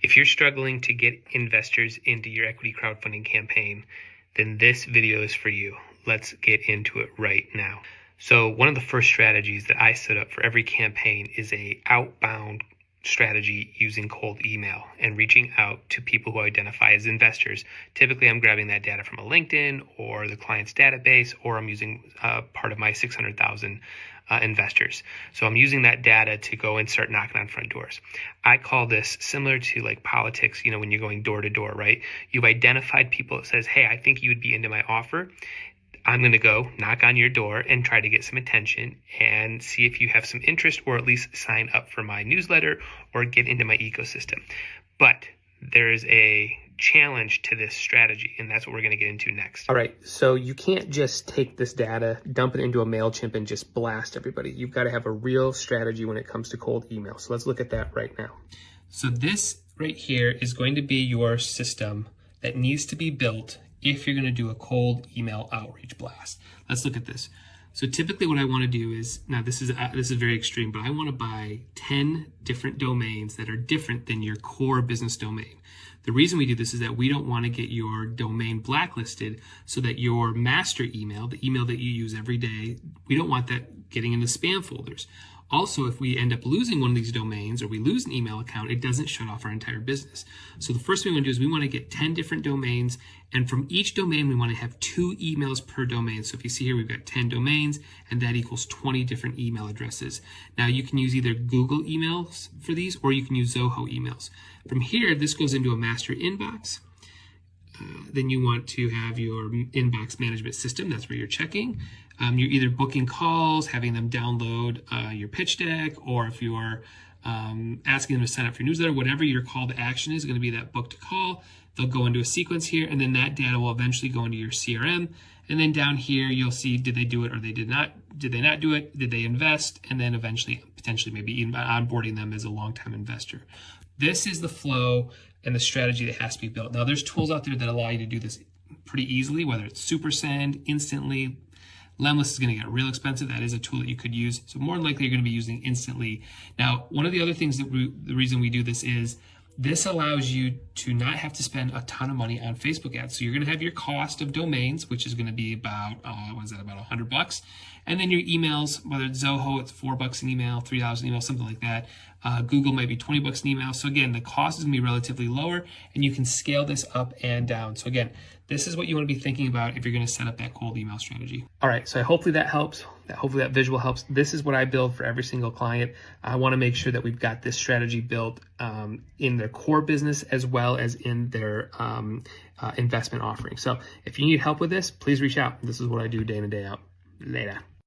If you're struggling to get investors into your equity crowdfunding campaign, then this video is for you. Let's get into it right now. So one of the first strategies that I set up for every campaign is a outbound strategy using cold email and reaching out to people who identify as investors. Typically, I'm grabbing that data from a LinkedIn or the client's database, or I'm using part of my 600,000 investors. So I'm using that data to go and start knocking on front doors. I call this similar to like politics, when you're going door to door, right? You've identified people that says, hey, I think you would be into my offer. I'm going to go knock on your door and try to get some attention and see if you have some interest, or at least sign up for my newsletter or get into my ecosystem. But there's a challenge to this strategy, and that's what we're going to get into next. All right, so you can't just take this data, dump it into a MailChimp, and just blast everybody. You've got to have a real strategy when it comes to cold email. So let's look at that right now. So this right here is going to be your system that needs to be built if you're going to do a cold email outreach blast. Let's look at this. So typically what I want to do is, now this is very extreme, but I want to buy 10 different domains that are different than your core business domain. The reason we do this is that we don't want to get your domain blacklisted, so that your master email, the email that you use every day, we don't want that getting into spam folders. Also, if we end up losing one of these domains, or we lose an email account, it doesn't shut off our entire business. So the first thing we want to do is we want to get 10 different domains, and from each domain we want to have 2 emails per domain. So if you see here, we've got 10 domains, and that equals 20 different email addresses. Now you can use either Google emails for these, or you can use Zoho emails. From here, this goes into a master inbox. Then you want to have your inbox management system. That's where you're checking. You're either booking calls, having them download your pitch deck, or if you're asking them to sign up for your newsletter, whatever your call to action is going to be that book to call. They'll go into a sequence here, and then that data will eventually go into your CRM. And then down here, you'll see, did they do it or they did not? Did they not do it? Did they invest? And then eventually, potentially maybe even onboarding them as a long-time investor. This is the flow and the strategy that has to be built. Now, there's tools out there that allow you to do this pretty easily, whether it's SuperSend, Instantly. Lemlist is going to get real expensive. That is a tool that you could use. So more than likely, you're going to be using Instantly. Now, one of the other things that the reason we do this is this allows you to not have to spend a ton of money on Facebook ads. So you're going to have your cost of domains, which is going to be about, about $100. And then your emails, whether it's Zoho, it's $4 an email, $3 an email, something like that. Google might be $20 an email. So again, the cost is going to be relatively lower, and you can scale this up and down. So again, this is what you want to be thinking about if you're going to set up that cold email strategy. All right, so hopefully that helps. Hopefully that visual helps. This is what I build for every single client. I want to make sure that we've got this strategy built in their core business as well as in their investment offering. So if you need help with this, please reach out. This is what I do day in and day out. Later.